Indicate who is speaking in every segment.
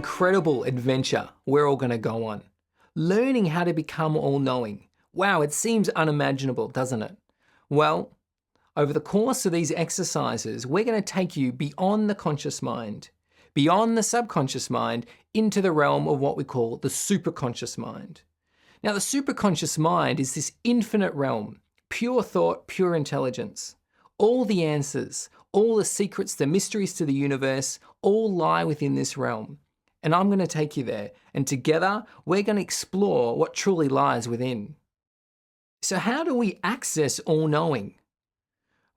Speaker 1: incredible adventure we're all going to go on. Learning how to become all-knowing. Wow, it seems unimaginable, doesn't it? Well, over the course of these exercises, we're going to take you beyond the conscious mind, beyond the subconscious mind, into the realm of what we call the superconscious mind. Now, the superconscious mind is this infinite realm, pure thought, pure intelligence. All the answers, all the secrets, the mysteries to the universe, all lie within this realm. And I'm going to take you there. And together, we're going to explore what truly lies within. So how do we access all-knowing?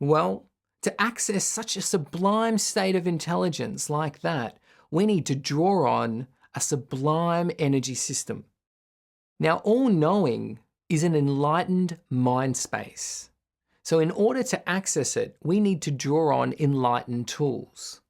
Speaker 1: Well, to access such a sublime state of intelligence like that, we need to draw on a sublime energy system. Now, all-knowing is an enlightened mind space. So in order to access it, we need to draw on enlightened tools.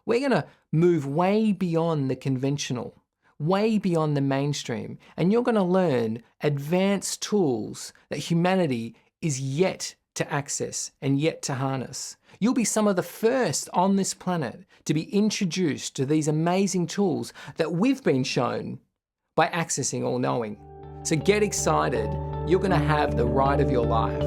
Speaker 1: We're going to move way beyond the conventional, way beyond the mainstream, and you're going to learn advanced tools that humanity is yet to access and yet to harness. You'll be some of the first on this planet to be introduced to these amazing tools that we've been shown by accessing all-knowing. So get excited, you're going to have the ride of your life.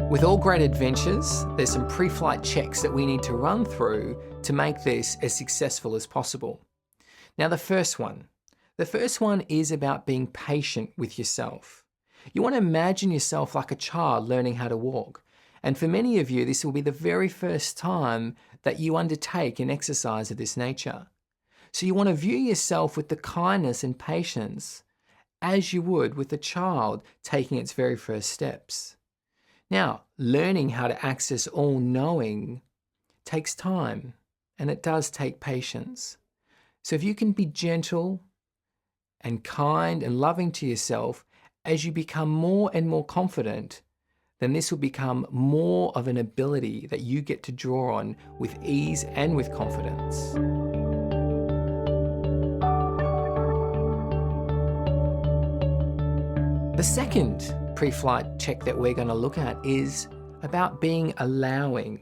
Speaker 1: With all great adventures, there's some pre-flight checks that we need to run through to make this as successful as possible. Now, the first one is about being patient with yourself. You want to imagine yourself like a child learning how to walk. And for many of you, this will be the very first time that you undertake an exercise of this nature. So you want to view yourself with the kindness and patience as you would with a child taking its very first steps. Now, learning how to access all-knowing takes time, and it does take patience. So if you can be gentle and kind and loving to yourself as you become more and more confident, then this will become more of an ability that you get to draw on with ease and with confidence. The second pre-flight check that we're going to look at is about being allowing.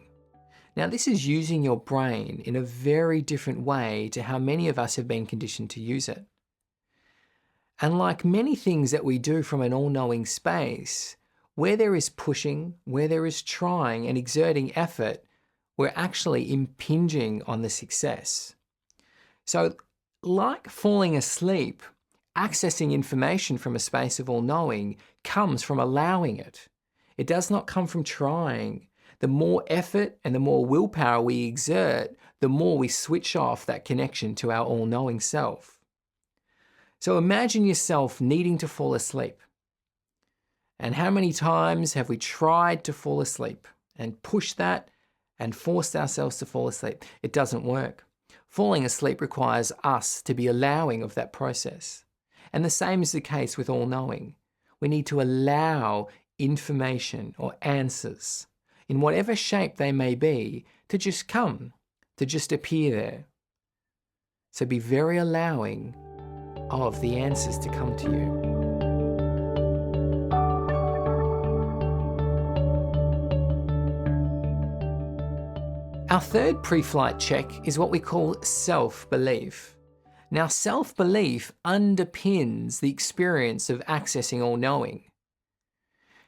Speaker 1: Now, this is using your brain in a very different way to how many of us have been conditioned to use it. And like many things that we do from an all-knowing space, where there is pushing, where there is trying and exerting effort, we're actually impinging on the success. So, like falling asleep, accessing information from a space of all-knowing comes from allowing it. It does not come from trying. The more effort and the more willpower we exert, the more we switch off that connection to our all-knowing self. So imagine yourself needing to fall asleep. And how many times have we tried to fall asleep and pushed that and forced ourselves to fall asleep? It doesn't work. Falling asleep requires us to be allowing of that process. And the same is the case with all-knowing. We need to allow information or answers, in whatever shape they may be, to just come, to just appear there. So be very allowing of the answers to come to you. Our third pre-flight check is what we call self-belief. Now, self-belief underpins the experience of accessing all-knowing.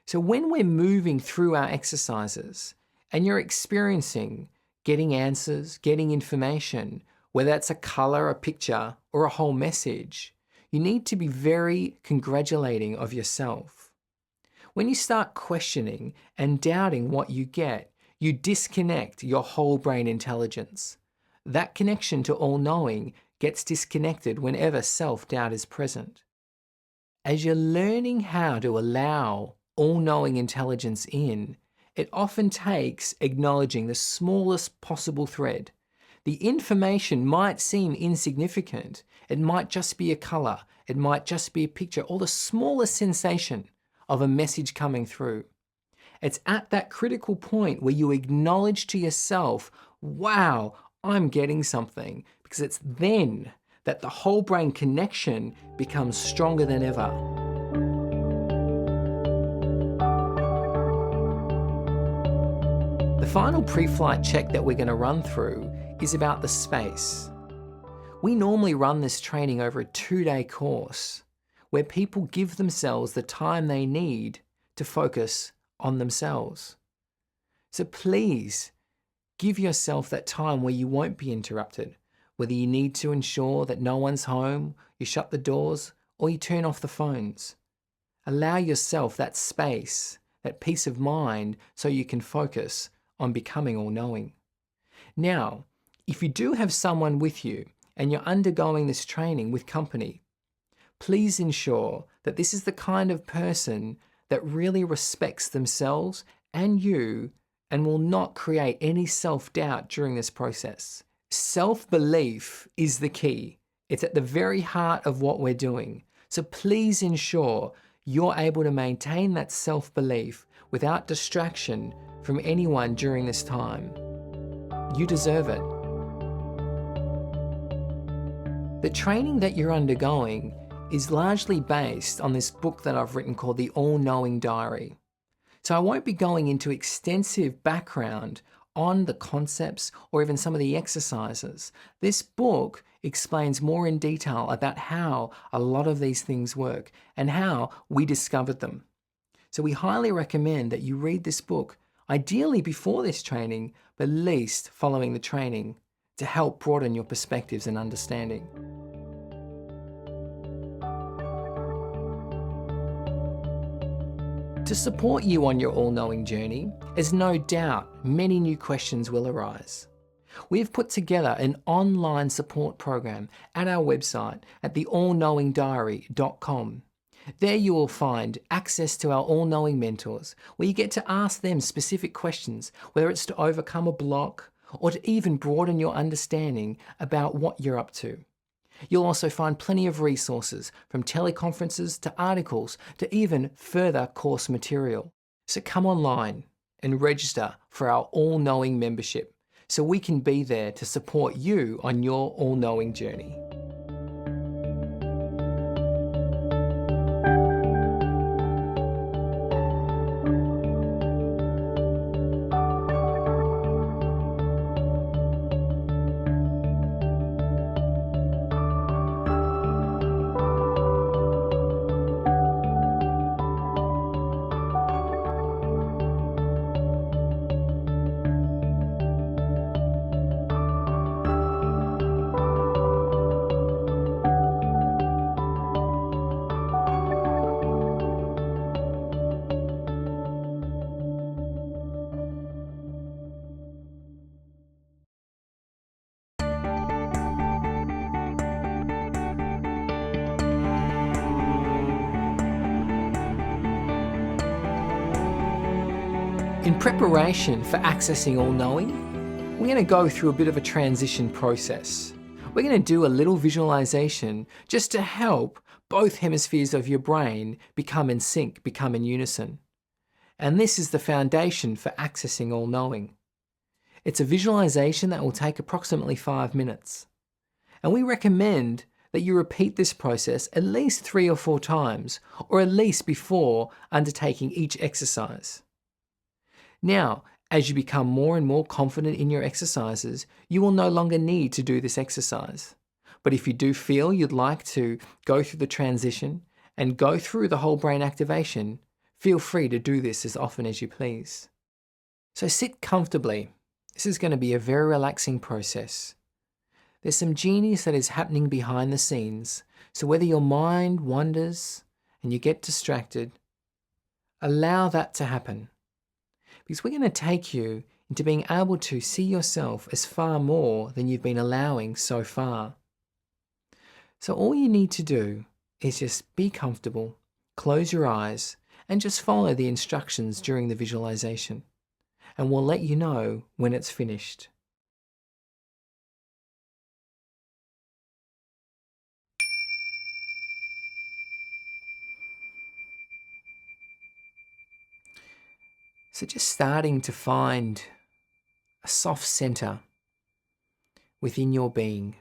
Speaker 1: So when we're moving through our exercises and you're experiencing getting answers, getting information, whether that's a color, a picture, or a whole message, you need to be very congratulating of yourself. When you start questioning and doubting what you get, you disconnect your whole brain intelligence. That connection to all-knowing gets disconnected whenever self-doubt is present. As you're learning how to allow all-knowing intelligence in, it often takes acknowledging the smallest possible thread. The information might seem insignificant. It might just be a color. It might just be a picture, or the smallest sensation of a message coming through. It's at that critical point where you acknowledge to yourself, wow, I'm getting something, because it's then that the whole brain connection becomes stronger than ever. The The final pre-flight check that we're going to run through is about the space. We normally run this training over a 2-day course where people give themselves the time they need to focus on themselves. So please give yourself that time where you won't be interrupted, whether you need to ensure that no one's home, you shut the doors, or you turn off the phones. Allow yourself that space, that peace of mind, so you can focus on becoming all-knowing. Now, if you do have someone with you and you're undergoing this training with company, please ensure that this is the kind of person that really respects themselves and you and will not create any self-doubt during this process. Self-belief is the key. It's at the very heart of what we're doing. So please ensure you're able to maintain that self-belief without distraction from anyone during this time. You deserve it. The training that you're undergoing is largely based on this book that I've written called The All-Knowing Diary. So I won't be going into extensive background on the concepts or even some of the exercises. This book explains more in detail about how a lot of these things work and how we discovered them. So we highly recommend that you read this book, ideally before this training, but at least following the training to help broaden your perspectives and understanding. To support you on your all-knowing journey, there's no doubt many new questions will arise. We have put together an online support program at our website at theallknowingdiary.com. There you will find access to our all-knowing mentors, where you get to ask them specific questions, whether it's to overcome a block or to even broaden your understanding about what you're up to. You'll also find plenty of resources, from teleconferences to articles to even further course material. So come online and register for our all-knowing membership so we can be there to support you on your all-knowing journey. In preparation for accessing all-knowing, we're going to go through a bit of a transition process. We're going to do a little visualization just to help both hemispheres of your brain become in sync, become in unison. And this is the foundation for accessing all-knowing. It's a visualization that will take approximately 5 minutes. And we recommend that you repeat this process at least 3 or 4 times, or at least before undertaking each exercise. Now, as you become more and more confident in your exercises, you will no longer need to do this exercise. But if you do feel you'd like to go through the transition and go through the whole brain activation, feel free to do this as often as you please. So sit comfortably. This is going to be a very relaxing process. There's some genius that is happening behind the scenes, so whether your mind wanders and you get distracted, allow that to happen. Because we're going to take you into being able to see yourself as far more than you've been allowing so far. So all you need to do is just be comfortable, close your eyes, and just follow the instructions during the visualization. And we'll let you know when it's finished. So just starting to find a soft center within your being,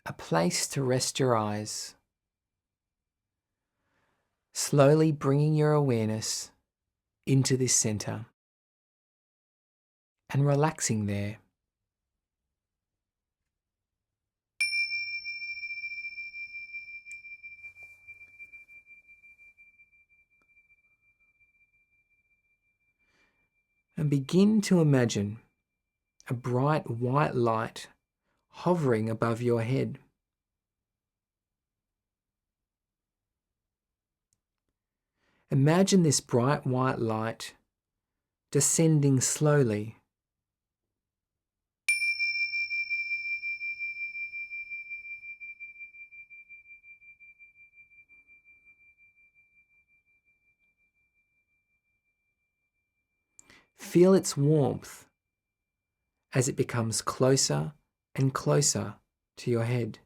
Speaker 1: a place to rest your eyes, slowly bringing your awareness into this center. and relaxing there. And begin to imagine a bright white light hovering above your head. Imagine this bright white light descending slowly. Feel its warmth as it becomes closer and closer to your head.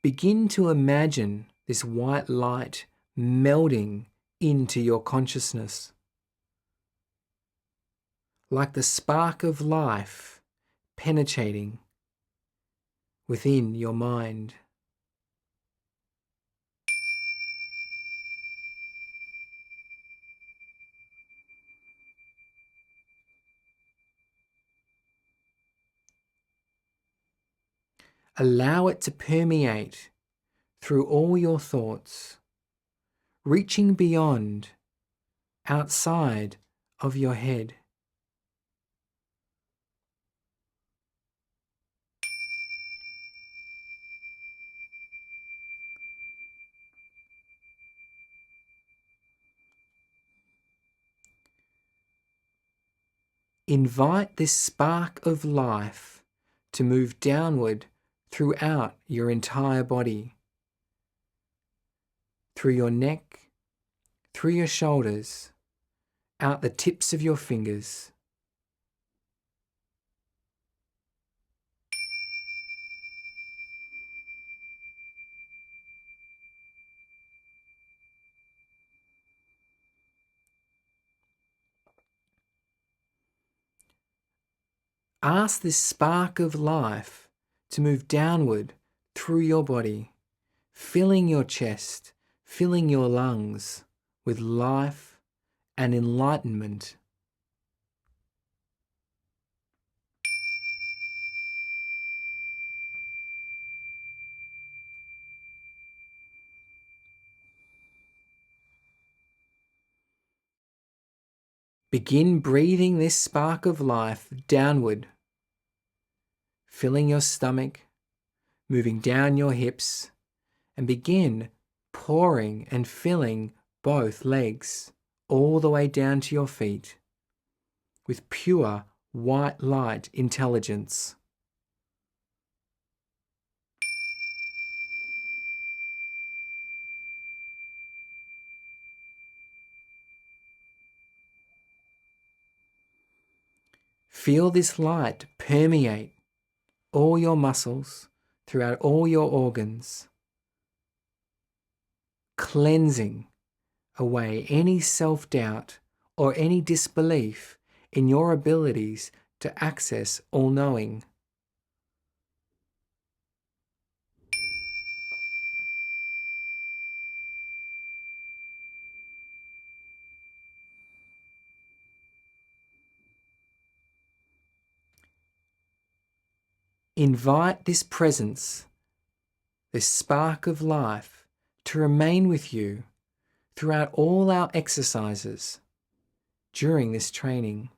Speaker 1: Begin to imagine this white light melding into your consciousness, like the spark of life penetrating within your mind. Allow it to permeate through all your thoughts, reaching beyond, outside of your head. Invite this spark of life to move downward throughout your entire body, through your neck, through your shoulders, out the tips of your fingers. Ask this spark of life to move downward through your body, filling your chest, filling your lungs with life and enlightenment. Begin breathing this spark of life downward, filling your stomach, moving down your hips, and begin pouring and filling both legs all the way down to your feet with pure white light intelligence. Feel this light permeate all your muscles throughout all your organs, cleansing away any self-doubt or any disbelief in your abilities to access all-knowing. Invite this presence, this spark of life, to remain with you throughout all our exercises during this training.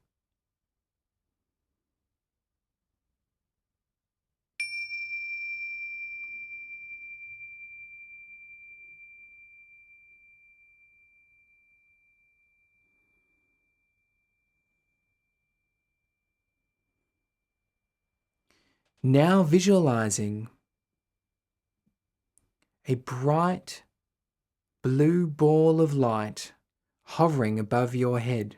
Speaker 1: Now visualizing a bright blue ball of light hovering above your head.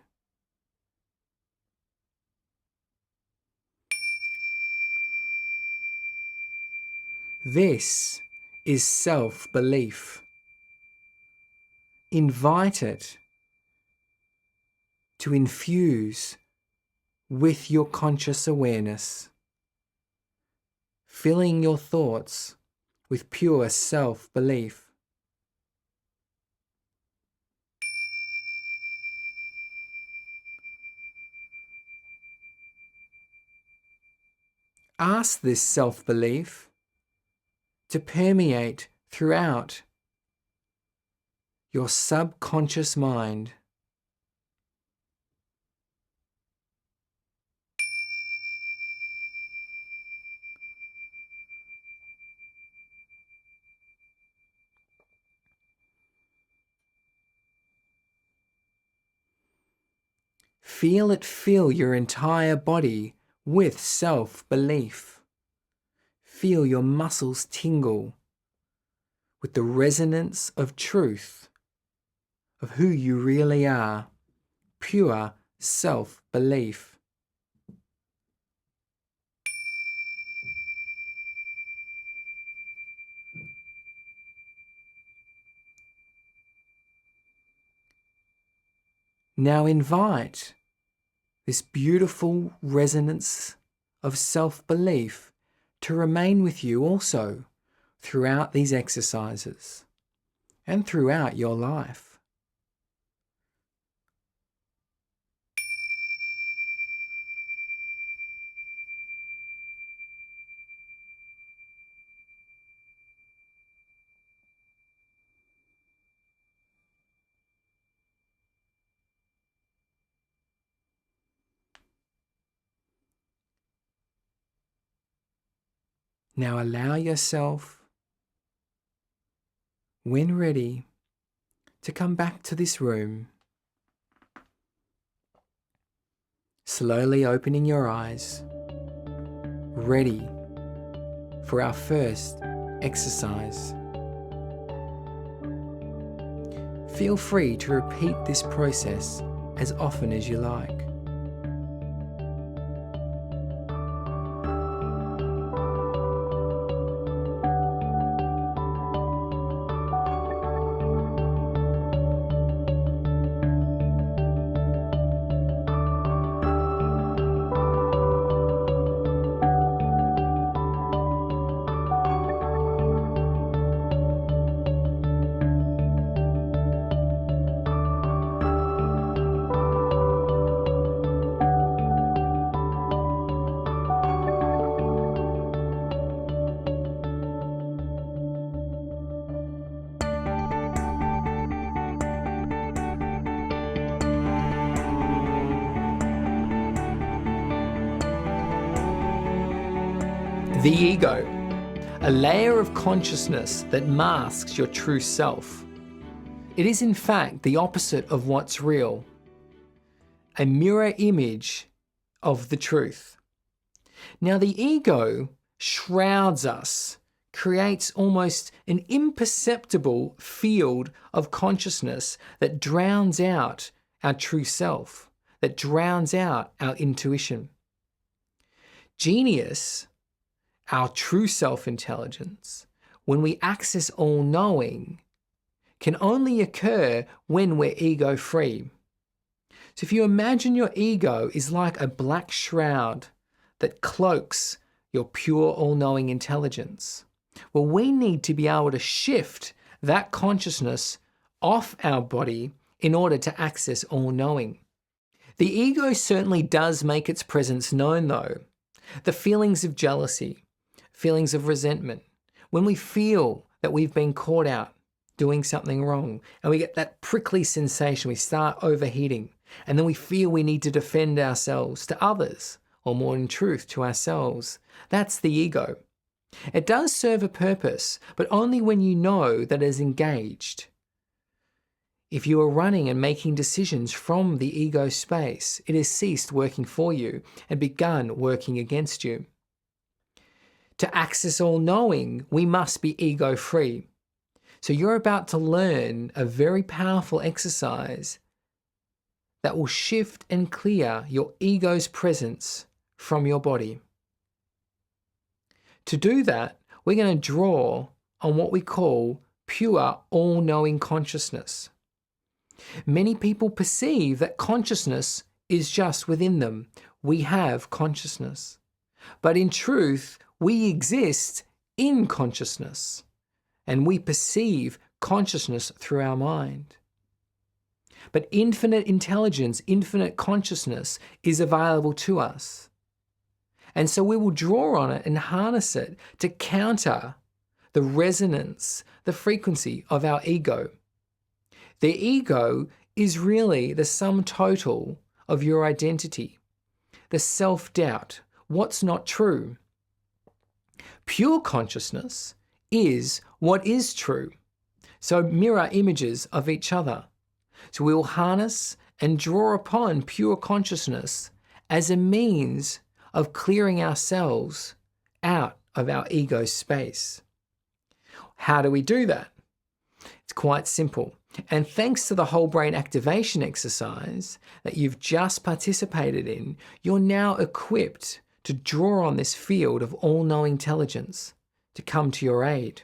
Speaker 1: This is self-belief. Invite it to infuse with your conscious awareness. filling your thoughts with pure self-belief. Ask this self-belief to permeate throughout your subconscious mind. Feel it fill your entire body with self-belief. Feel your muscles tingle with the resonance of truth, of who you really are, pure self-belief. Now invite this beautiful resonance of self-belief to remain with you also throughout these exercises and throughout your life. Now allow yourself, when ready, to come back to this room, slowly opening your eyes, ready for our first exercise. Feel free to repeat this process as often as you like. The ego, a layer of consciousness that masks your true self. It is in fact the opposite of what's real, a mirror image of the truth. Now the ego shrouds us, creates almost an imperceptible field of consciousness that drowns out our true self, that drowns out our intuition. Genius, our true self-intelligence, when we access all-knowing, can only occur when we're ego-free. So if you imagine your ego is like a black shroud that cloaks your pure all-knowing intelligence, well, we need to be able to shift that consciousness off our body in order to access all-knowing. The ego certainly does make its presence known though. The feelings of jealousy, feelings of resentment, when we feel that we've been caught out doing something wrong and we get that prickly sensation, we start overheating, and then we feel we need to defend ourselves to others, or more in truth to ourselves. That's the ego. It does serve a purpose, but only when you know that it is engaged. If you are running and making decisions from the ego space, it has ceased working for you and begun working against you. To access all-knowing, we must be ego-free. So you're about to learn a very powerful exercise that will shift and clear your ego's presence from your body. To do that, we're going to draw on what we call pure all-knowing consciousness. Many people perceive that consciousness is just within them. We have consciousness. But in truth, We exist in consciousness, and we perceive consciousness through our mind. But infinite intelligence, infinite consciousness is available to us. And so we will draw on it and harness it to counter the resonance, the frequency of our ego. The ego is really the sum total of your identity, the self-doubt, what's not true. Pure consciousness is what is true. So mirror images of each other. So we will harness and draw upon pure consciousness as a means of clearing ourselves out of our ego space. How do we do that? It's quite simple. And thanks to the whole brain activation exercise that you've just participated in, you're now equipped to draw on this field of all-knowing intelligence to come to your aid.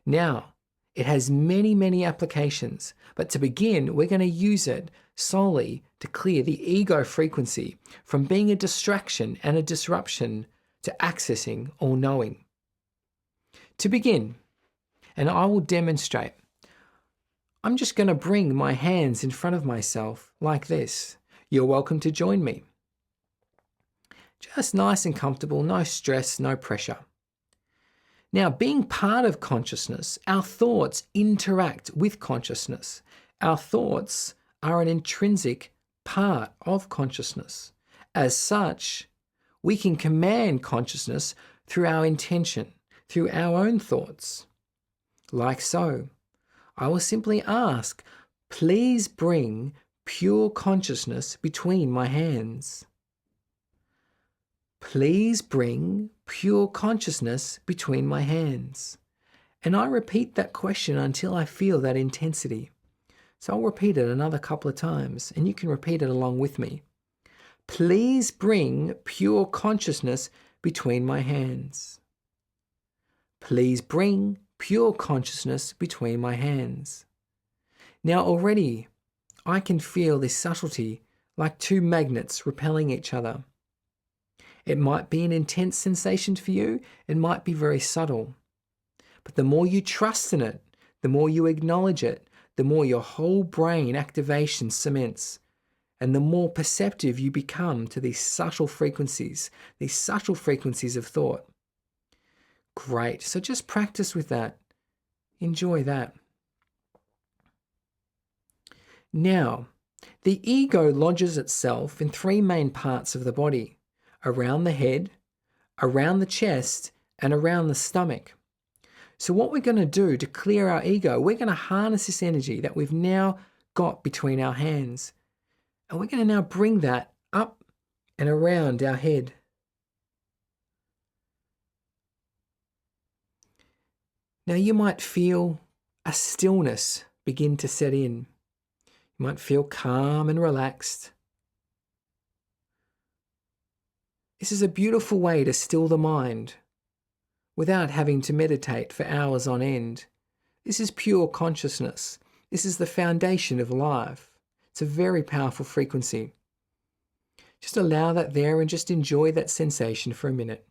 Speaker 1: Now, it has many, many applications, but to begin, we're going to use it solely to clear the ego frequency from being a distraction and a disruption to accessing all-knowing. To begin, and I will demonstrate, I'm just going to bring my hands in front of myself like this. You're welcome to join me. Just nice and comfortable, no stress, no pressure. Now, being part of consciousness, our thoughts interact with consciousness. Our thoughts are an intrinsic part of consciousness. As such, we can command consciousness through our intention, through our own thoughts. Like so, I will simply ask, please bring pure consciousness between my hands. Please bring pure consciousness between my hands. And I repeat that question until I feel that intensity. So I'll repeat it another couple of times, and you can repeat it along with me. Please bring pure consciousness between my hands. Please bring pure consciousness between my hands. Now already, I can feel this subtlety like two magnets repelling each other. It might be an intense sensation for you, it might be very subtle. But the more you trust in it, the more you acknowledge it, the more your whole brain activation cements, and the more perceptive you become to these subtle frequencies of thought. Great, so just practice with that. Enjoy that. Now, the ego lodges itself in three main parts of the body: around the head, around the chest, and around the stomach. So what we're going to do to clear our ego, we're going to harness this energy that we've now got between our hands, and we're going to now bring that up and around our head. Now you might feel a stillness begin to set in. You might feel calm and relaxed. This is a beautiful way to still the mind without having to meditate for hours on end. This is pure consciousness. This is the foundation of life. It's a very powerful frequency. Just allow that there and just enjoy that sensation for a minute.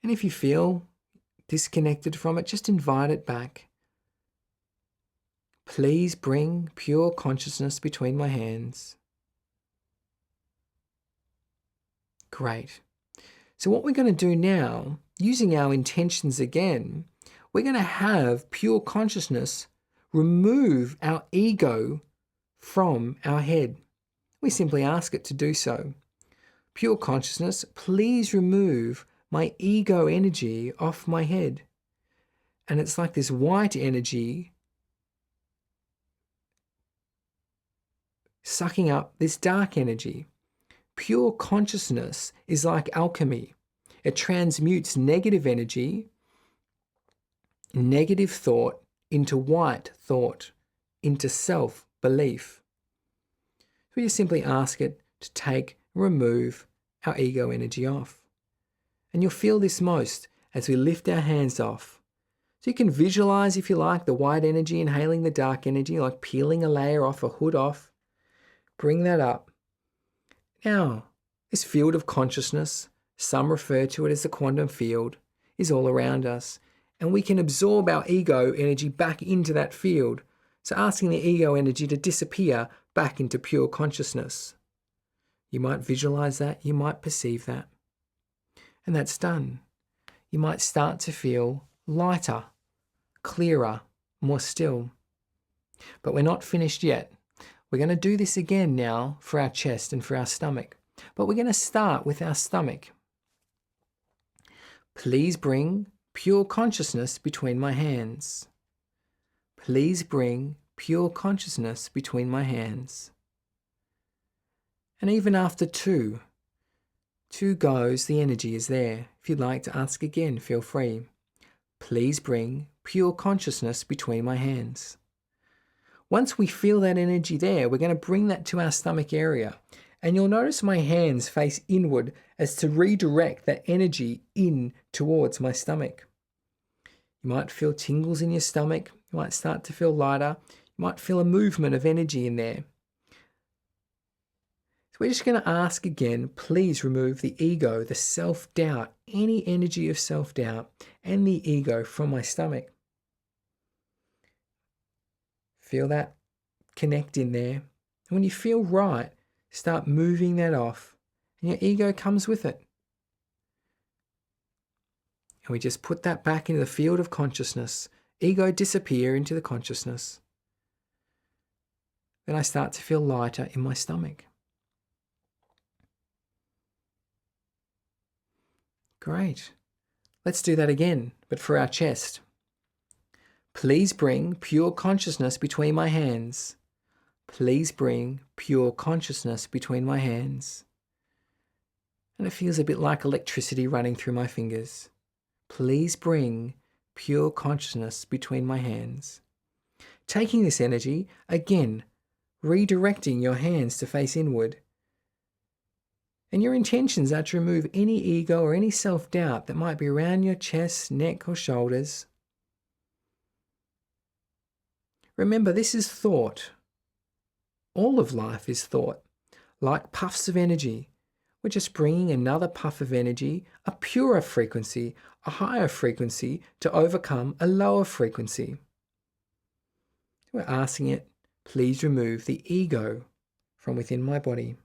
Speaker 1: And if you feel disconnected from it, just invite it back. Please bring pure consciousness between my hands. Great. So what we're going to do now, using our intentions again, we're going to have pure consciousness remove our ego from our head. We simply ask it to do so. Pure consciousness, please remove my ego energy off my head. And it's like this white energy sucking up this dark energy. Pure consciousness is like alchemy. It transmutes negative energy, negative thought, into white thought, into self-belief. We just simply ask it to remove our ego energy off. And you'll feel this most as we lift our hands off. So you can visualize, if you like, the white energy inhaling the dark energy, like peeling a layer off, a hood off. Bring that up. Now, This field of consciousness, some refer to it as the quantum field, is all around us, and we can absorb our ego energy back into that field. So asking the ego energy to disappear back into pure consciousness. You might visualize that, you might perceive that. And that's done. You might start to feel lighter, clearer, more still. But we're not finished yet. We're going to do this again now for our chest and for our stomach. But we're going to start with our stomach. Please bring pure consciousness between my hands. Please bring pure consciousness between my hands. And even after two goes, the energy is there. If you'd like to ask again, feel free. Please bring pure consciousness between my hands. Once we feel that energy there, we're going to bring that to our stomach area. And you'll notice my hands face inward as to redirect that energy in towards my stomach. You might feel tingles in your stomach. You might start to feel lighter. You might feel a movement of energy in there. So we're just going to ask again, please remove the ego, the self-doubt, any energy of self-doubt and the ego from my stomach. Feel that connect in there. And when you feel right, start moving that off and your ego comes with it. And we just put that back into the field of consciousness. Ego disappear into the consciousness. Then I start to feel lighter in my stomach. Great. Let's do that again, but for our chest. Please bring pure consciousness between my hands. Please bring pure consciousness between my hands. And it feels a bit like electricity running through my fingers. Please bring pure consciousness between my hands. Taking this energy, again, redirecting your hands to face inward. And your intentions are to remove any ego or any self-doubt that might be around your chest, neck, or shoulders. Remember, this is thought. All of life is thought, like puffs of energy. We're just bringing another puff of energy, a purer frequency, a higher frequency, to overcome a lower frequency. We're asking it, please remove the ego from within my body.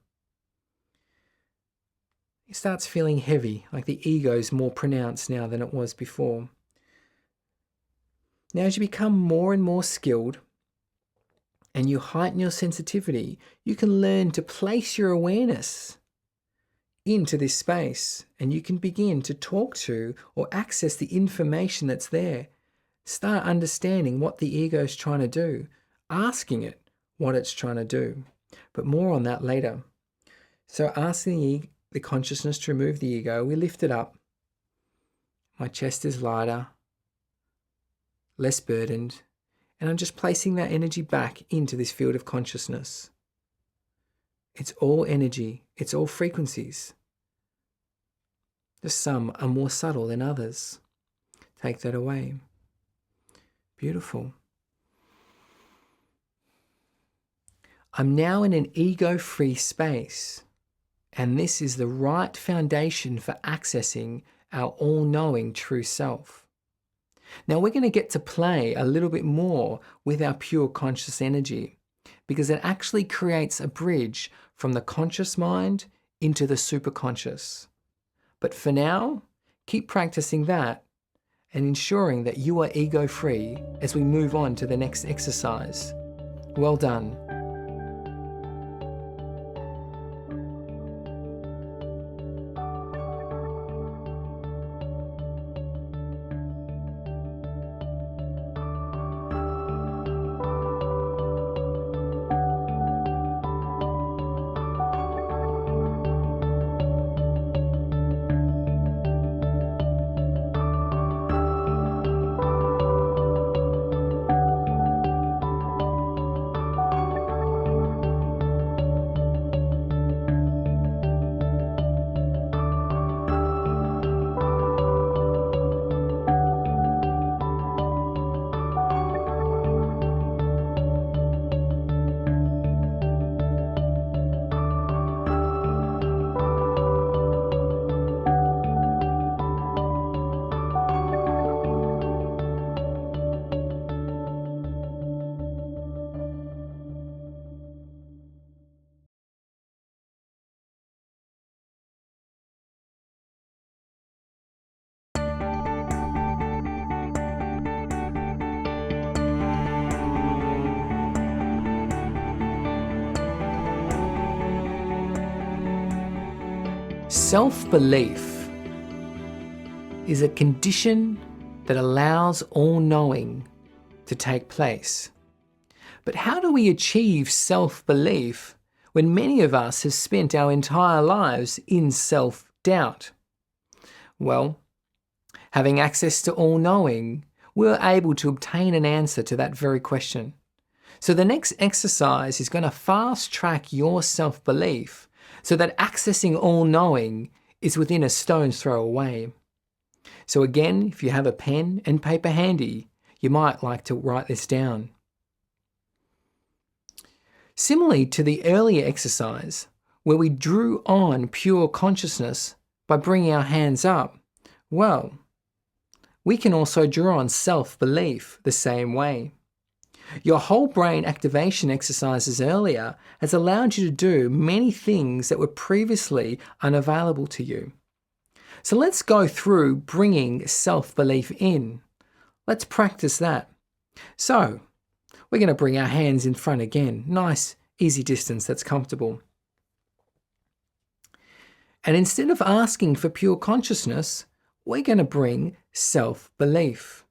Speaker 1: It starts feeling heavy, like the ego is more pronounced now than it was before. Now, as you become more and more skilled and you heighten your sensitivity, you can learn to place your awareness into this space and you can begin to talk to or access the information that's there. Start understanding what the ego is trying to do, asking it what it's trying to do. But more on that later. So asking the consciousness to remove the ego, we lift it up. My chest is lighter, less burdened, and I'm just placing that energy back into this field of consciousness. It's all energy, it's all frequencies. Just some are more subtle than others. Take that away. Beautiful. I'm now in an ego-free space, and this is the right foundation for accessing our all-knowing true self. Now we're going to get to play a little bit more with our pure conscious energy because it actually creates a bridge from the conscious mind into the superconscious. But for now, keep practicing that and ensuring that you are ego-free as we move on to the next exercise. Well done. Self-belief is a condition that allows all-knowing to take place. But how do we achieve self-belief when many of us have spent our entire lives in self-doubt? Well, having access to all-knowing, we're able to obtain an answer to that very question. So the next exercise is going to fast-track your self-belief so that accessing all-knowing is within a stone's throw away. So again, if you have a pen and paper handy, you might like to write this down. Similarly to the earlier exercise, where we drew on pure consciousness by bringing our hands up, well, we can also draw on self-belief the same way. Your whole brain activation exercises earlier has allowed you to do many things that were previously unavailable to you. So let's go through bringing self-belief in. Let's practice that. So we're going to bring our hands in front again. Nice, easy distance that's comfortable. And instead of asking for pure consciousness, we're going to bring self-belief.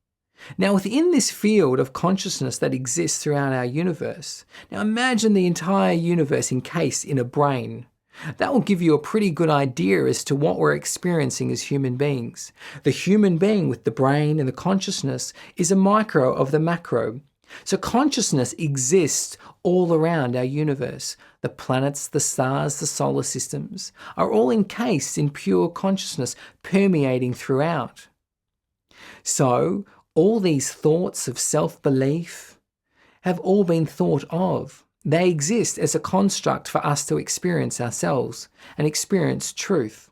Speaker 1: Now, within this field of consciousness that exists throughout our universe, now imagine the entire universe encased in a brain. That will give you a pretty good idea as to what we're experiencing as human beings. The human being with the brain and the consciousness is a micro of the macro. So consciousness exists all around our universe. The planets, the stars, the solar systems are all encased in pure consciousness permeating throughout. So all these thoughts of self-belief have all been thought of. They exist as a construct for us to experience ourselves and experience truth.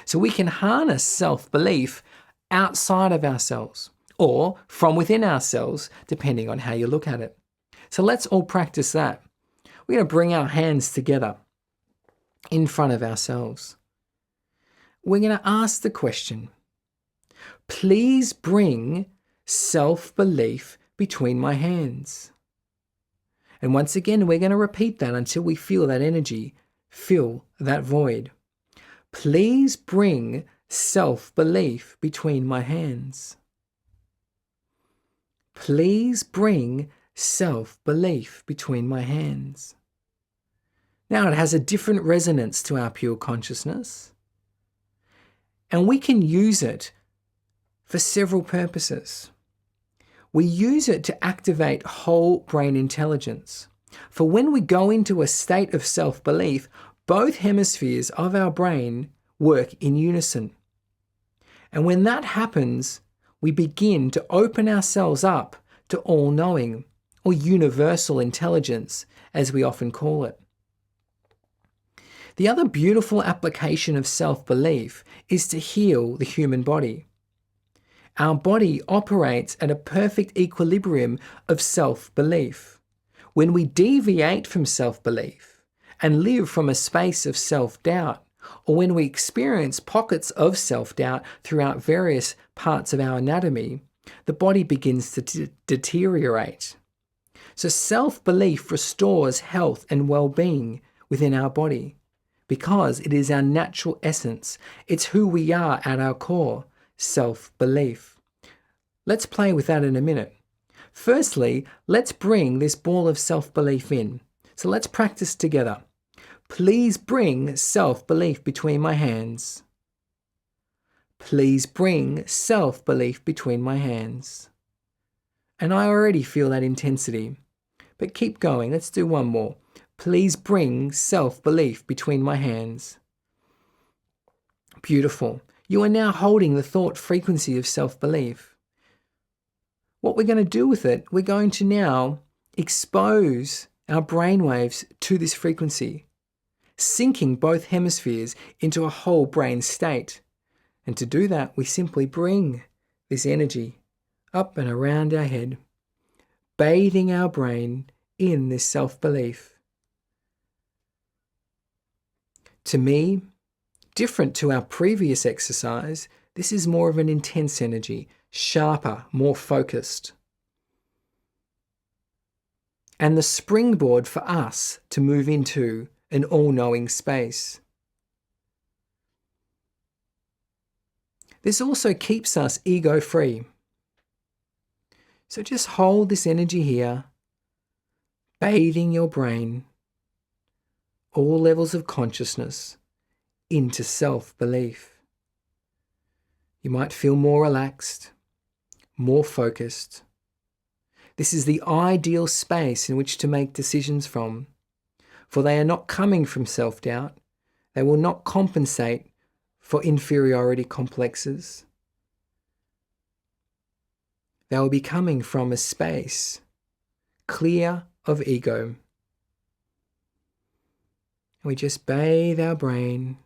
Speaker 1: So we can harness self-belief outside of ourselves or from within ourselves, depending on how you look at it. So let's all practice that. We're going to bring our hands together in front of ourselves. We're going to ask the question, please bring self-belief between my hands. And once again, we're going to repeat that until we feel that energy, fill that void. Please bring self-belief between my hands. Please bring self-belief between my hands. Now it has a different resonance to our pure consciousness, and we can use it for several purposes. We use it to activate whole brain intelligence. For when we go into a state of self-belief, both hemispheres of our brain work in unison. And when that happens, we begin to open ourselves up to all-knowing, or universal intelligence, as we often call it. The other beautiful application of self-belief is to heal the human body. Our body operates at a perfect equilibrium of self-belief. When we deviate from self-belief and live from a space of self-doubt, or when we experience pockets of self-doubt throughout various parts of our anatomy, the body begins to deteriorate. So self-belief restores health and well-being within our body because it is our natural essence. It's who we are at our core, self-belief. Let's play with that in a minute. Firstly, let's bring this ball of self-belief in. So let's practice together. Please bring self-belief between my hands. Please bring self-belief between my hands. And I already feel that intensity. But keep going. Let's do one more. Please bring self-belief between my hands. Beautiful. You are now holding the thought frequency of self-belief. What we're going to do with it, we're going to now expose our brainwaves to this frequency, syncing both hemispheres into a whole brain state. And to do that, we simply bring this energy up and around our head, bathing our brain in this self-belief. To me, different to our previous exercise, this is more of an intense energy, sharper, more focused. And the springboard for us to move into an all-knowing space. This also keeps us ego-free. So just hold this energy here, bathing your brain, all levels of consciousness, into self-belief. You might feel more relaxed, more focused. This is the ideal space in which to make decisions from, for they are not coming from self-doubt. They will not compensate for inferiority complexes. They will be coming from a space clear of ego. We just bathe our brain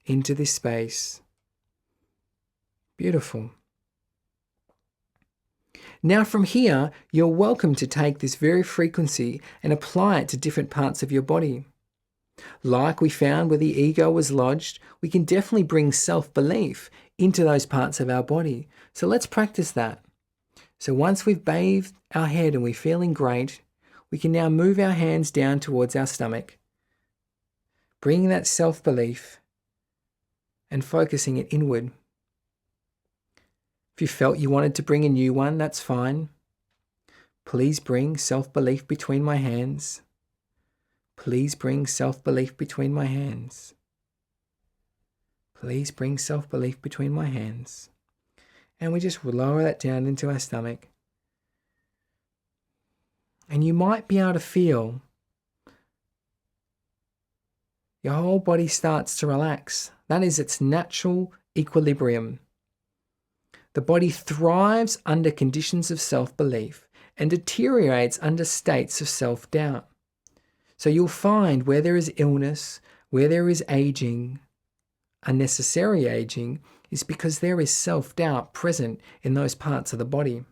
Speaker 1: into this space. Beautiful. Now from here, you're welcome to take this very frequency and apply it to different parts of your body. Like we found where the ego was lodged, we can definitely bring self-belief into those parts of our body. So let's practice that. So once we've bathed our head and we're feeling great, we can now move our hands down towards our stomach, bringing that self-belief and focusing it inward. If you felt you wanted to bring a new one, that's fine. Please bring self-belief between my hands. Please bring self-belief between my hands. Please bring self-belief between my hands. And we just lower that down into our stomach. And you might be able to feel your whole body starts to relax. That is its natural equilibrium. The body thrives under conditions of self-belief and deteriorates under states of self-doubt. So you'll find where there is illness, where there is aging, unnecessary aging, is because there is self-doubt present in those parts of the body.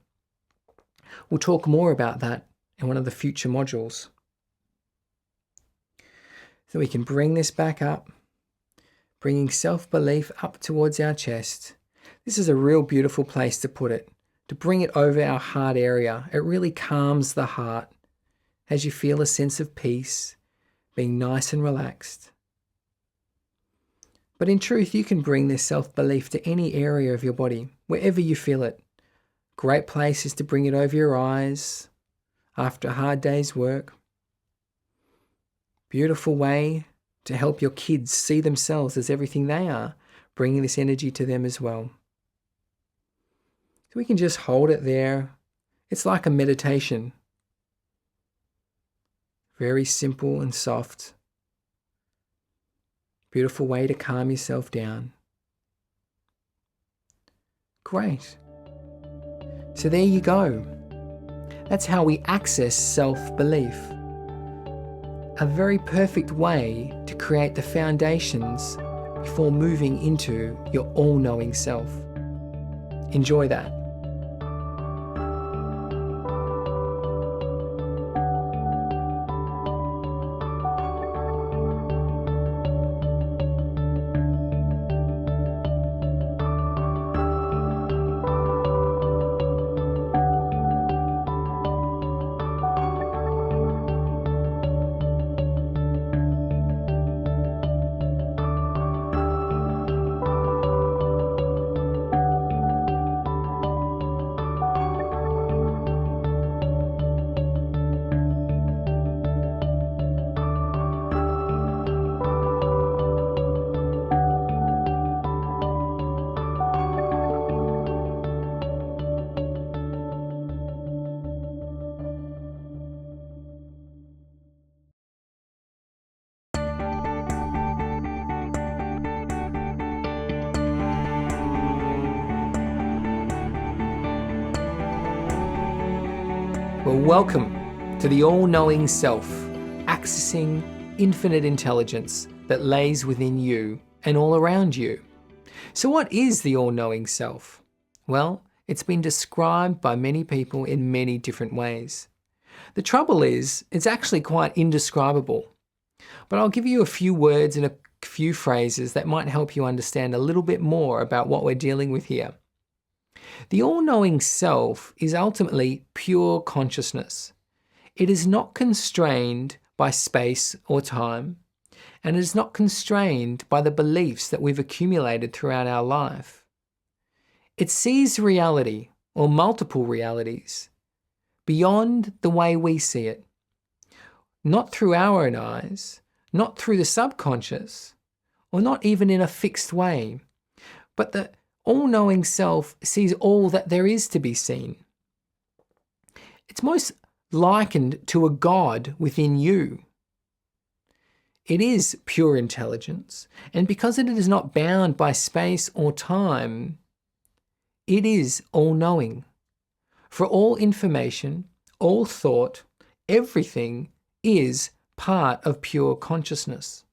Speaker 1: We'll talk more about that in one of the future modules. So we can bring this back up, bringing self-belief up towards our chest. This is a real beautiful place to put it, to bring it over our heart area. It really calms the heart as you feel a sense of peace, being nice and relaxed. But in truth, you can bring this self-belief to any area of your body, wherever you feel it. Great place is to bring it over your eyes after a hard day's work. Beautiful way to help your kids see themselves as everything they are, bringing this energy to them as well. So we can just hold it there. It's like a meditation. Very simple and soft. Beautiful way to calm yourself down. Great. So there you go. That's how we access self-belief. A very perfect way to create the foundations before moving into your all-knowing self. Enjoy that. Well, welcome to the all-knowing self, accessing infinite intelligence that lays within you and all around you. So what is the all-knowing self? Well, it's been described by many people in many different ways. The trouble is, it's actually quite indescribable. But I'll give you a few words and a few phrases that might help you understand a little bit more about what we're dealing with here. The all-knowing self is ultimately pure consciousness. It is not constrained by space or time, and it is not constrained by the beliefs that we've accumulated throughout our life. It sees reality, or multiple realities, beyond the way we see it. Not through our own eyes, not through the subconscious, or not even in a fixed way, but the all-knowing self sees all that there is to be seen. It's most likened to a God within you. It is pure intelligence, and because it is not bound by space or time, it is all-knowing. For all information, all thought, everything is part of pure consciousness.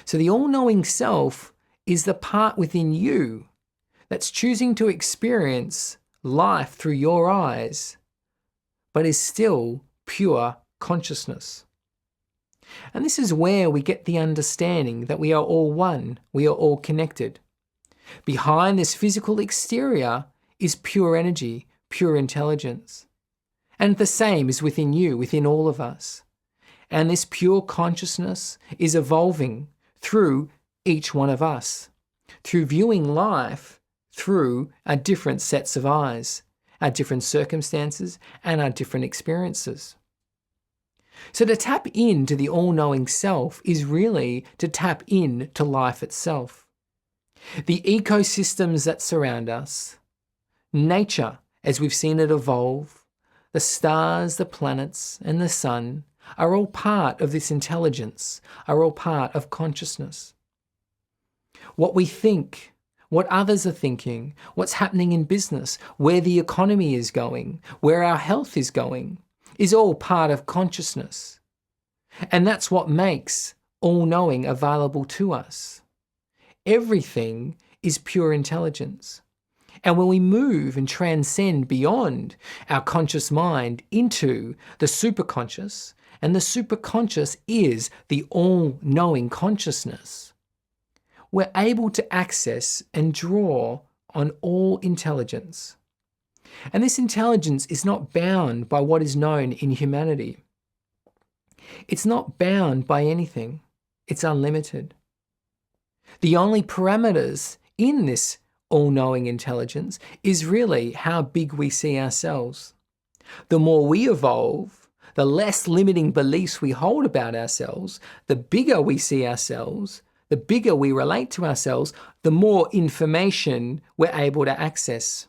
Speaker 1: So the all-knowing self is the part within you that's choosing to experience life through your eyes, but is still pure consciousness. And this is where we get the understanding that we are all one, we are all connected. Behind this physical exterior is pure energy, pure intelligence. And the same is within you, within all of us. And this pure consciousness is evolving through each one of us, through viewing life through our different sets of eyes, our different circumstances, and our different experiences. So to tap into the all-knowing self is really to tap into life itself. The ecosystems that surround us, nature as we've seen it evolve, the stars, the planets, and the sun are all part of this intelligence, are all part of consciousness. What we think, what others are thinking, what's happening in business, where the economy is going, where our health is going, is all part of consciousness. And that's what makes all-knowing available to us. Everything is pure intelligence. And when we move and transcend beyond our conscious mind into the superconscious, and the superconscious is the all-knowing consciousness, we're able to access and draw on all intelligence. And this intelligence is not bound by what is known in humanity. It's not bound by anything. It's unlimited. The only parameters in this all-knowing intelligence is really how big we see ourselves. The more we evolve, the less limiting beliefs we hold about ourselves, the bigger we see ourselves, the bigger we relate to ourselves, the more information we're able to access.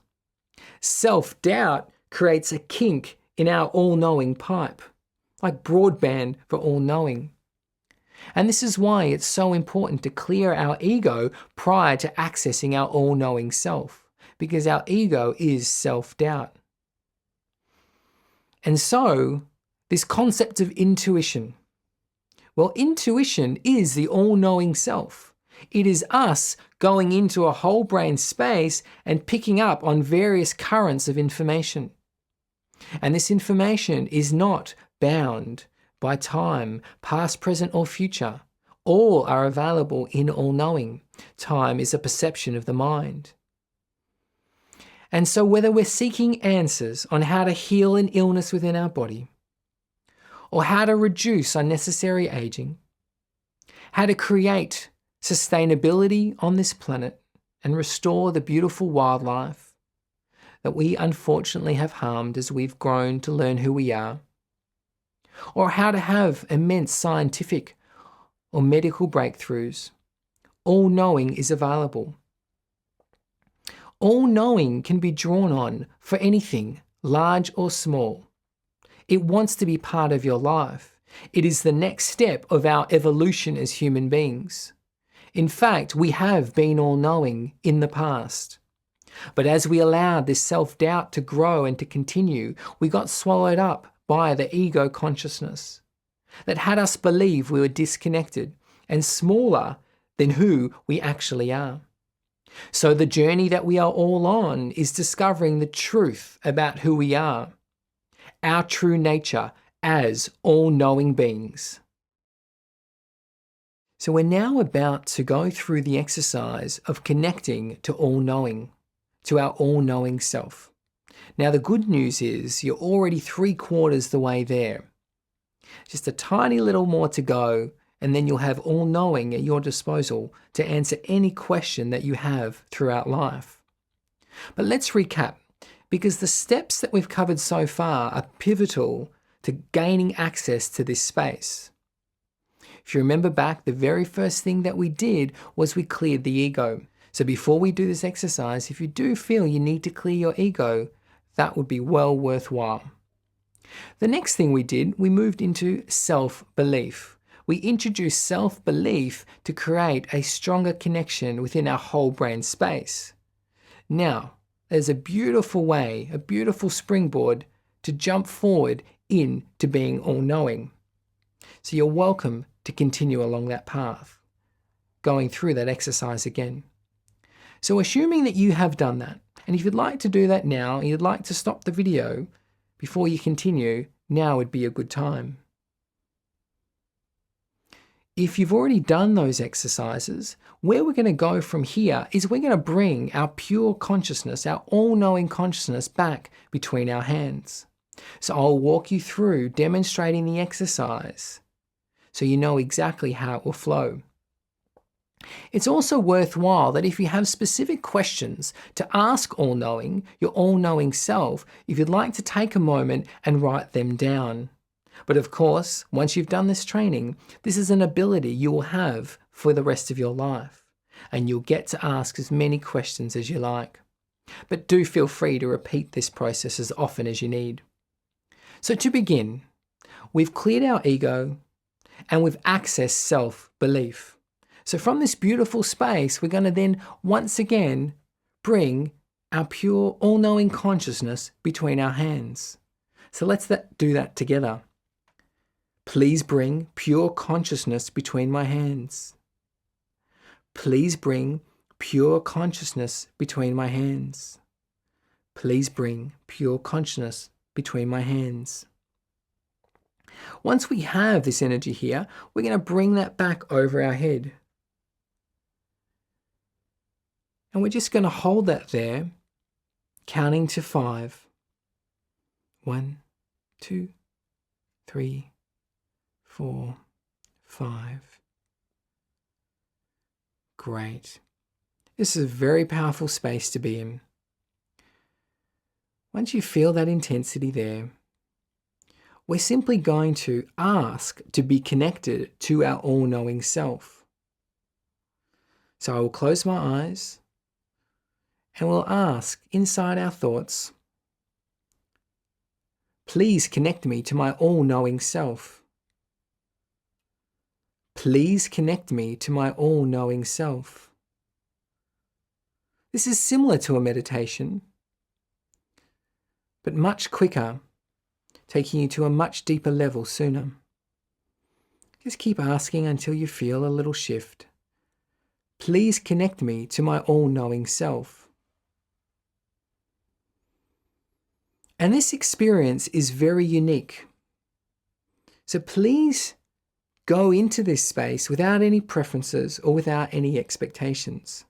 Speaker 1: Self-doubt creates a kink in our all-knowing pipe, like broadband for all-knowing. And this is why it's so important to clear our ego prior to accessing our all-knowing self, because our ego is self-doubt. And so, this concept of intuition. Well, intuition is the all-knowing self. It is us going into a whole brain space and picking up on various currents of information. And this information is not bound by time, past, present, or future. All are available in all-knowing. Time is a perception of the mind. And so whether we're seeking answers on how to heal an illness within our body, or how to reduce unnecessary aging, how to create sustainability on this planet and restore the beautiful wildlife that we unfortunately have harmed as we've grown to learn who we are, or how to have immense scientific or medical breakthroughs, all-knowing is available. All-knowing can be drawn on for anything, large or small. It wants to be part of your life. It is the next step of our evolution as human beings. In fact, we have been all-knowing in the past. But as we allowed this self-doubt to grow and to continue, we got swallowed up by the ego consciousness that had us believe we were disconnected and smaller than who we actually are. So the journey that we are all on is discovering the truth about who we are, our true nature as all-knowing beings. So we're now about to go through the exercise of connecting to all-knowing, to our all-knowing self. Now the good news is you're already 3/4 the way there. Just a tiny little more to go, and then you'll have all-knowing at your disposal to answer any question that you have throughout life. But let's recap, because the steps that we've covered so far are pivotal to gaining access to this space. If you remember back, the very first thing that we did was we cleared the ego. So before we do this exercise, if you do feel you need to clear your ego, that would be well worthwhile. The next thing we did, we moved into self-belief. We introduced self-belief to create a stronger connection within our whole brain space. Now, there's a beautiful way, a beautiful springboard to jump forward into being all-knowing. So you're welcome to continue along that path, going through that exercise again. So assuming that you have done that, and if you'd like to do that now, and you'd like to stop the video before you continue, now would be a good time. If you've already done those exercises, where we're going to go from here is we're going to bring our pure consciousness, our all-knowing consciousness back between our hands. So I'll walk you through demonstrating the exercise so you know exactly how it will flow. It's also worthwhile that if you have specific questions to ask all-knowing, your all-knowing self, if you'd like to take a moment and write them down. But of course, once you've done this training, this is an ability you will have for the rest of your life, and you'll get to ask as many questions as you like. But do feel free to repeat this process as often as you need. So to begin, we've cleared our ego and we've accessed self-belief. So from this beautiful space, we're going to then once again bring our pure all-knowing consciousness between our hands. So let's do that together. Please bring pure consciousness between my hands. Please bring pure consciousness between my hands. Please bring pure consciousness between my hands. Once we have this energy here, we're going to bring that back over our head. And we're just going to hold that there, counting to 5. 1, 2, 3, 4, 5. Great. This is a very powerful space to be in. Once you feel that intensity there, we're simply going to ask to be connected to our all-knowing self. So I will close my eyes and we'll ask inside our thoughts, please connect me to my all-knowing self. Please connect me to my all-knowing self. This is similar to a meditation, but much quicker, taking you to a much deeper level sooner. Just keep asking until you feel a little shift. Please connect me to my all-knowing self. And this experience is very unique. So please go into this space without any preferences or without any expectations.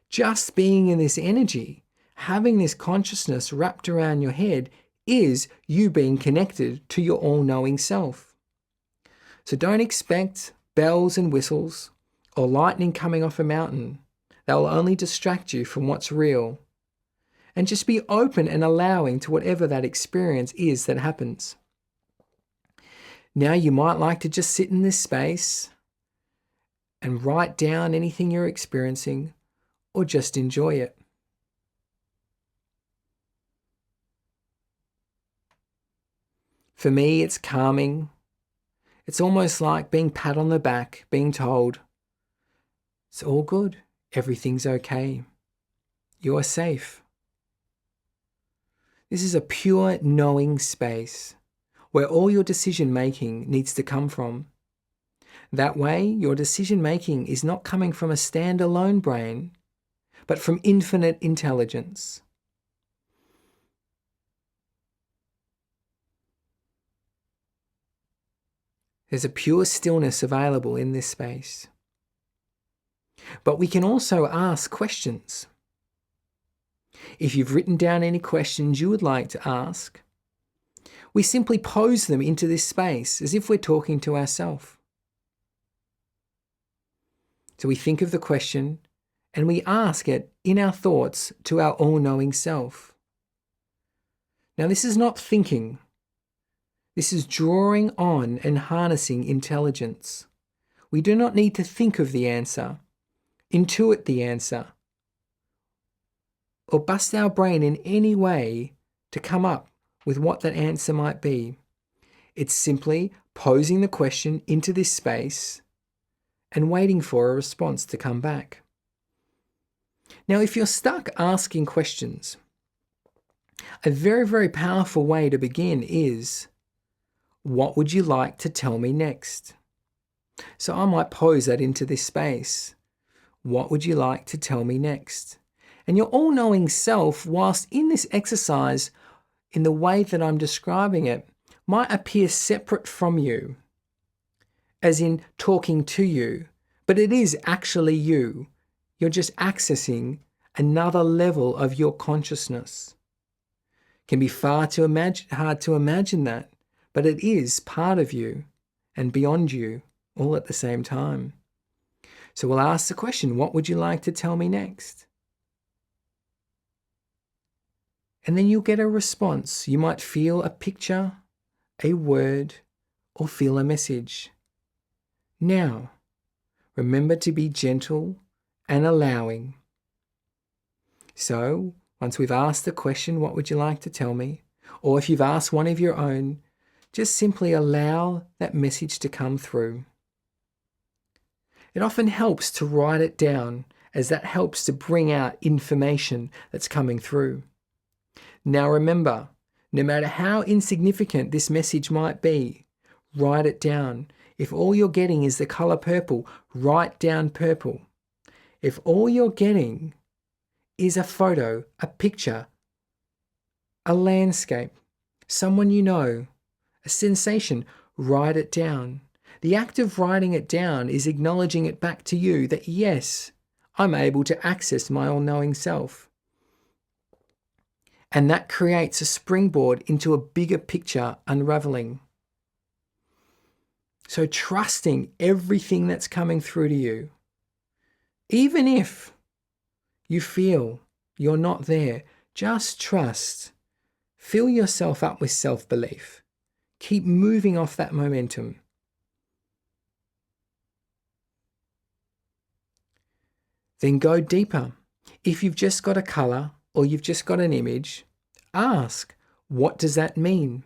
Speaker 1: Just being in this energy, having this consciousness wrapped around your head, is you being connected to your all-knowing self. So don't expect bells and whistles or lightning coming off a mountain. That will only distract you from what's real. And just be open and allowing to whatever that experience is that happens. Now you might like to just sit in this space and write down anything you're experiencing or just enjoy it. For me, it's calming. It's almost like being pat on the back, being told, it's all good, everything's okay, you're safe. This is a pure knowing space where all your decision making needs to come from. That way, your decision making is not coming from a standalone brain, but from infinite intelligence. There's a pure stillness available in this space. But we can also ask questions. If you've written down any questions you would like to ask, we simply pose them into this space as if we're talking to ourselves. So we think of the question and we ask it in our thoughts to our all-knowing self. Now, this is not thinking. This is drawing on and harnessing intelligence. We do not need to think of the answer, intuit the answer, or bust our brain in any way to come up with what that answer might be. It's simply posing the question into this space and waiting for a response to come back. Now, if you're stuck asking questions, a very, very powerful way to begin is, what would you like to tell me next? So I might pose that into this space. What would you like to tell me next? And your all-knowing self, whilst in this exercise, in the way that I'm describing it, might appear separate from you, as in talking to you, but it is actually you. You're just accessing another level of your consciousness. It can be hard to imagine that, but it is part of you and beyond you all at the same time. So we'll ask the question, what would you like to tell me next? And then you'll get a response. You might feel a picture, a word, or feel a message. Now, remember to be gentle and allowing. So, once we've asked the question, what would you like to tell me? Or if you've asked one of your own, just simply allow that message to come through. It often helps to write it down, as that helps to bring out information that's coming through. Now remember, no matter how insignificant this message might be, write it down. If all you're getting is the color purple, write down purple. If all you're getting is a photo, a picture, a landscape, someone you know, a sensation, write it down. The act of writing it down is acknowledging it back to you that yes, I'm able to access my all-knowing self. And that creates a springboard into a bigger picture unraveling. So trusting everything that's coming through to you, even if you feel you're not there, just trust. Fill yourself up with self-belief. Keep moving off that momentum. Then go deeper. If you've just got a color or you've just got an image, ask, what does that mean?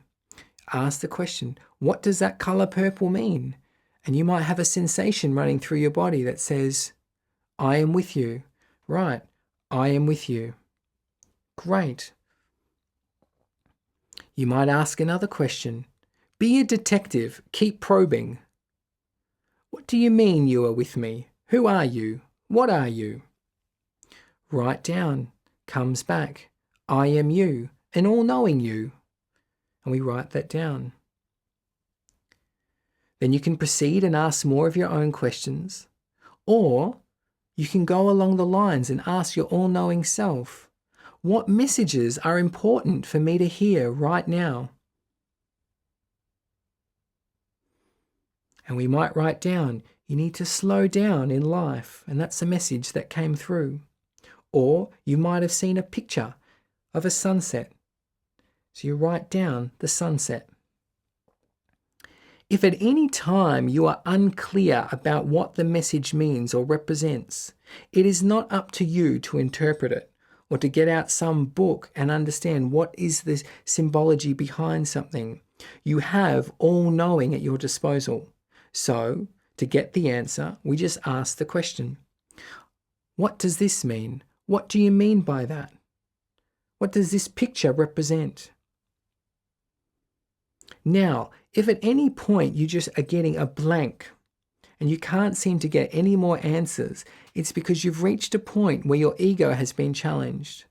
Speaker 1: Ask the question, what does that color purple mean? And you might have a sensation running through your body that says, I am with you. Right, I am with you. Great. You might ask another question. Be a detective. Keep probing. What do you mean you are with me? Who are you? What are you? Write down. Comes back. I am you, an all-knowing you. And we write that down. Then you can proceed and ask more of your own questions. Or you can go along the lines and ask your all-knowing self, what messages are important for me to hear right now? And we might write down, you need to slow down in life, and that's a message that came through. Or you might have seen a picture of a sunset. So you write down the sunset. If at any time you are unclear about what the message means or represents, it is not up to you to interpret it or to get out some book and understand what is the symbology behind something. You have all knowing at your disposal. So, to get the answer, we just ask the question. What does this mean? What do you mean by that? What does this picture represent? Now, if at any point you just are getting a blank and you can't seem to get any more answers, it's because you've reached a point where your ego has been challenged.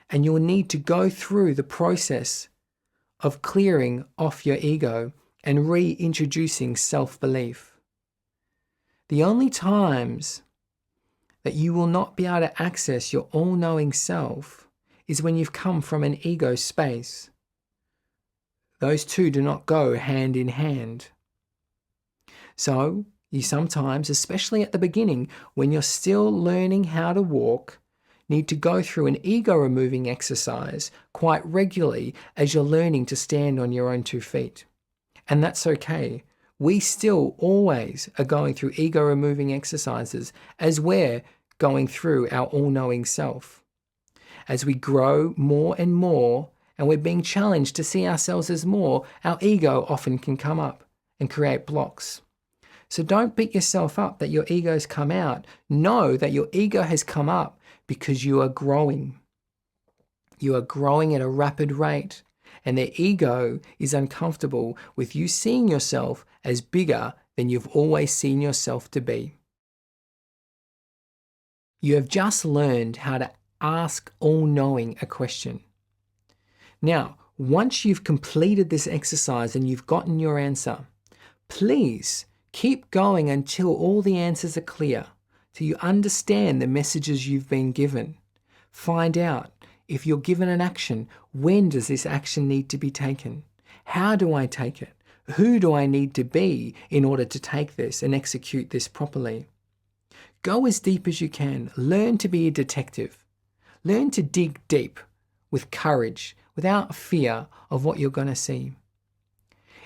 Speaker 1: And you'll need to go through the process of clearing off your ego and reintroducing self-belief. The only times that you will not be able to access your all-knowing self is when you've come from an ego space. Those two do not go hand in hand. So You sometimes, especially at the beginning, when you're still learning how to walk, need to go through an ego-removing exercise quite regularly as you're learning to stand on your own 2 feet. And that's okay. We still always are going through ego-removing exercises as we're going through our all-knowing self. As we grow more and more, and we're being challenged to see ourselves as more, our ego often can come up and create blocks. So don't beat yourself up that your ego's come out. Know that your ego has come up because you are growing. You are growing at a rapid rate, and the ego is uncomfortable with you seeing yourself as bigger than you've always seen yourself to be. You have just learned how to ask all-knowing a question. Now, once you've completed this exercise and you've gotten your answer, please keep going until all the answers are clear, till you understand the messages you've been given. Find out, if you're given an action, when does this action need to be taken? How do I take it? Who do I need to be in order to take this and execute this properly? Go as deep as you can. Learn to be a detective. Learn to dig deep with courage, without fear of what you're going to see.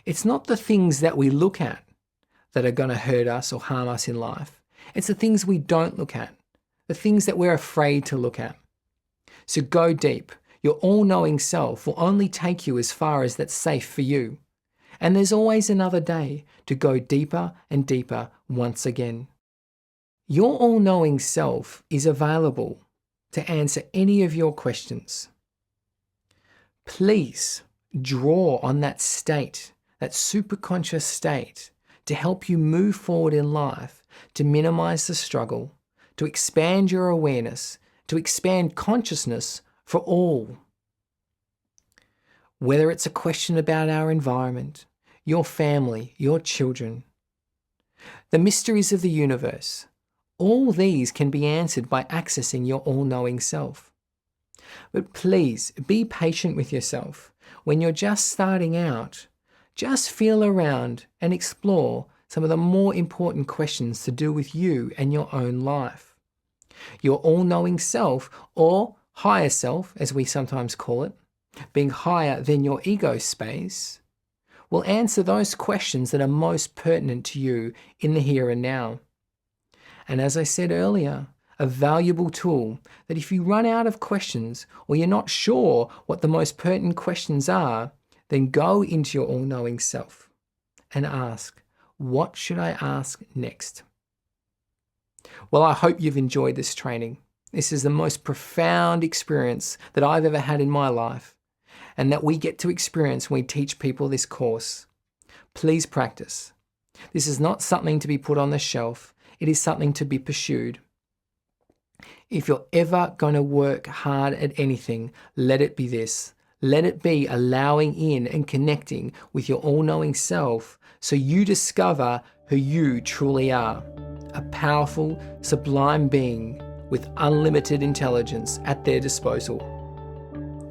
Speaker 1: It's not the things that we look at that are going to hurt us or harm us in life. It's the things we don't look at, the things that we're afraid to look at. So go deep. Your all-knowing self will only take you as far as that's safe for you. And there's always another day to go deeper and deeper once again. Your all-knowing self is available to answer any of your questions. Please draw on that state, that superconscious state, to help you move forward in life, to minimize the struggle, to expand your awareness, to expand consciousness for all. Whether it's a question about our environment, your family, your children, the mysteries of the universe, all these can be answered by accessing your all-knowing self. But please be patient with yourself. When you're just starting out, just feel around and explore some of the more important questions to do with you and your own life. Your all-knowing self, or higher self, as we sometimes call it, being higher than your ego space, will answer those questions that are most pertinent to you in the here and now. And as I said earlier, a valuable tool that if you run out of questions or you're not sure what the most pertinent questions are, then go into your all-knowing self and ask, what should I ask next? Well, I hope you've enjoyed this training. This is the most profound experience that I've ever had in my life, and that we get to experience when we teach people this course. Please practice. This is not something to be put on the shelf. It is something to be pursued. If you're ever going to work hard at anything, let it be this. Let it be allowing in and connecting with your all-knowing self so you discover who you truly are. A powerful, sublime being with unlimited intelligence at their disposal.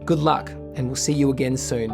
Speaker 1: Good luck, and we'll see you again soon.